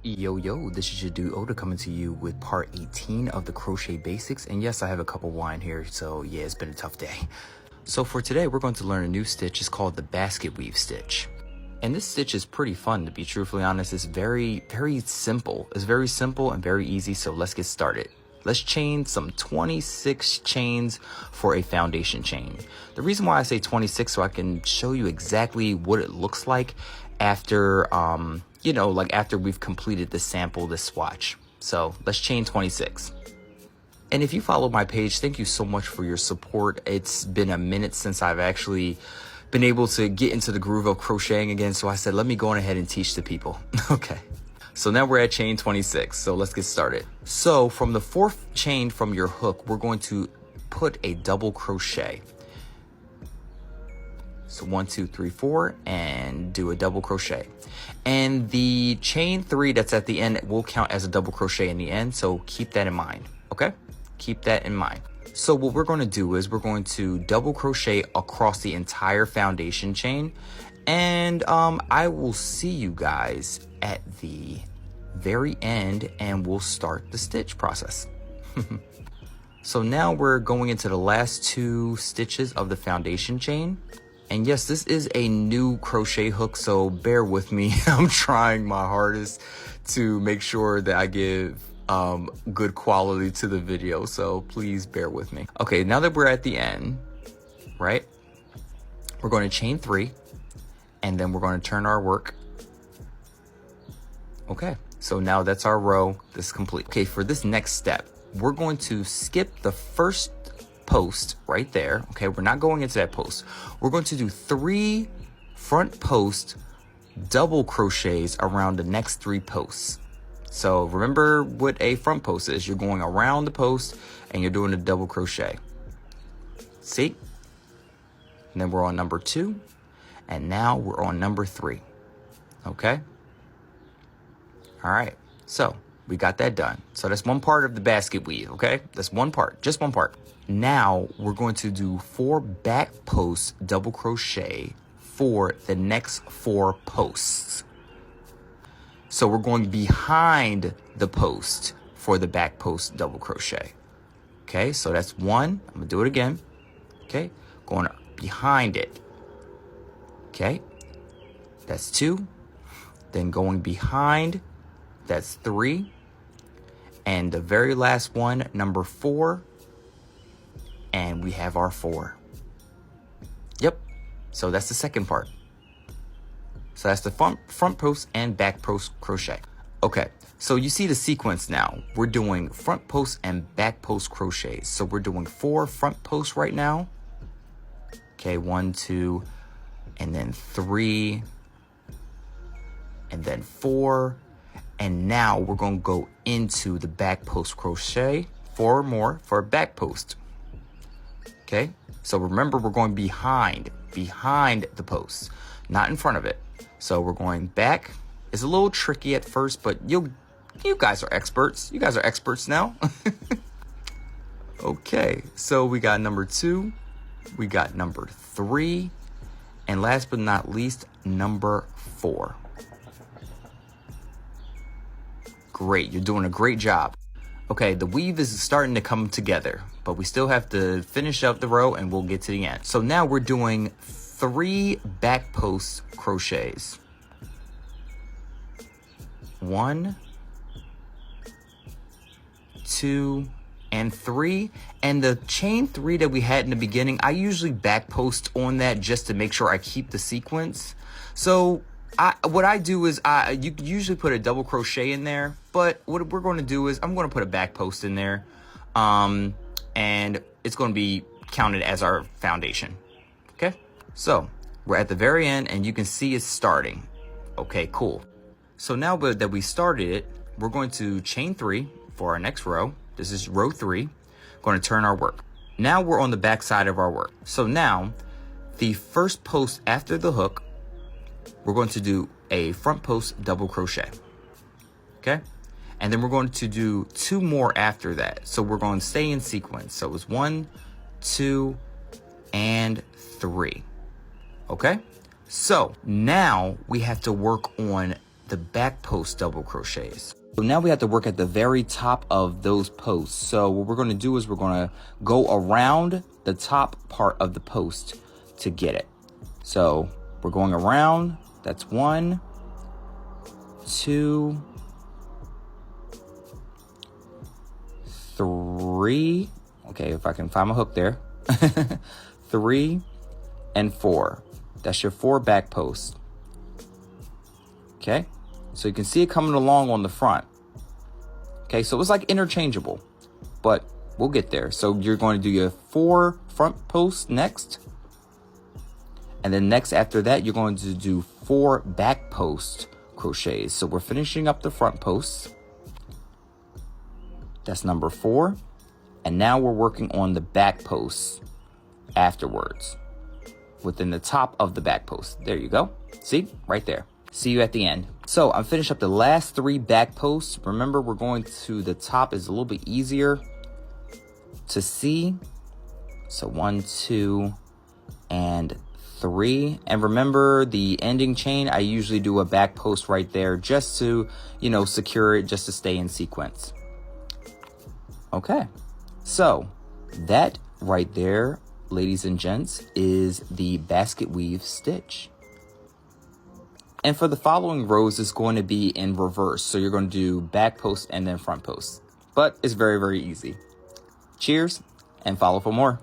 Yo, yo, this is your dude Oda coming to you with part 18 of the crochet basics. And yes, I have a cup of wine here, so yeah, it's been a tough day. So for today, we're going to learn a new stitch. It's called the basket weave stitch. And this stitch is pretty fun, to be truthfully honest. It's very simple. It's very simple and very easy, so let's get started. Let's chain some 26 chains for a foundation chain. The reason why I say 26 so I can show you exactly what it looks like after, after we've completed the sample, the swatch. So let's chain 26. And if you follow my page, thank you so much for your support. It's been a minute since I've actually been able to get into the groove of crocheting again. So I said, let me go on ahead and teach the people. Okay. So now we're at chain 26. So let's get started. So from the fourth chain from your hook, we're going to put a double crochet. So 1, 2, 3, 4, and do a double crochet. And the chain 3 that's at the end will count as a double crochet in the end. So keep that in mind. Okay. Keep that in mind. So what we're going to do is we're going to double crochet across the entire foundation chain. And I will see you guys at the very end and we'll start the stitch process. So now we're going into the last 2 stitches of the foundation chain. And yes, this is a new crochet hook, so bear with me. I'm trying my hardest to make sure that I give good quality to the video, so please bear with me. Okay, now that we're at the end, right, we're going to chain 3 and then we're going to turn our work. Okay, so now that's our row. This is complete. Okay, for this next step, we're going to skip the first post right there. Okay, we're not going into that post. We're going to do 3 front post double crochets around the next 3 posts. So remember what a front post is. You're going around the post and you're doing a double crochet. See? And then we're on number 2. And now we're on number 3. Okay? All right. So we got that done. So that's one part of the basket weave. Okay? That's one part. Just one part. Now we're going to do 4 back posts double crochet for the next 4 posts. So we're going behind the post for the back post double crochet. Okay, so that's 1. I'm gonna do it again. Okay, going behind it. Okay, that's 2. Then going behind, that's 3. And the very last one, number 4. And we have our 4. Yep. So that's the second part. So that's the front post and back post crochet. Okay. So you see the sequence now. We're doing front post and back post crochets. So we're doing 4 front posts right now. Okay. 1, 2, and then 3, and then 4. And now we're going to go into the back post crochet. 4 more for a back post. Okay, so remember we're going behind the post, not in front of it. So we're going back. It's a little tricky at first, but you guys are experts. You guys are experts now. Okay, so we got number 2, we got number 3, and last but not least, number 4. Great, you're doing a great job. Okay, the weave is starting to come together, but we still have to finish up the row and we'll get to the end. So now we're doing 3 back post crochets. 1, 2, and 3. And the chain 3 that we had in the beginning, I usually back post on that just to make sure I keep the sequence. So what I do is you usually put a double crochet in there, but what we're going to do is I'm going to put a back post in there, and it's going to be counted as our foundation. Okay, so we're at the very end and you can see it's starting. Okay, cool. So now that we started it, we're going to chain 3 for our next row. This is row 3. Going to turn our work. Now we're on the back side of our work. So now the first post after the hook, we're going to do a front post double crochet. Okay, and then we're going to do 2 more after that. So we're going to stay in sequence. So it's 1, 2, and 3. Okay, so now we have to work on the back post double crochets. So now we have to work at the very top of those posts. So what we're going to do is we're going to go around the top part of the post to get it. So we're going around. That's 1, 2, 3. Okay, if I can find my hook there. 3 and 4. That's your 4 back posts. Okay, so you can see it coming along on the front. Okay, so it's like interchangeable, but we'll get there. So you're going to do your 4 front posts next. And then next after that, you're going to do 4 back post crochets. So we're finishing up the front posts. That's number 4. And now we're working on the back posts afterwards within the top of the back post. There you go. See, right there. See you at the end. So I'm finished up the last 3 back posts. Remember, we're going to the top is a little bit easier to see. So 1, 2, and 3. And remember the ending chain, I usually do a back post right there just to, secure it, just to stay in sequence. Okay, so that right there, ladies and gents, is the basket weave stitch. And for the following rows, it's going to be in reverse. So you're going to do back post and then front post. But it's very, very easy. Cheers and follow for more.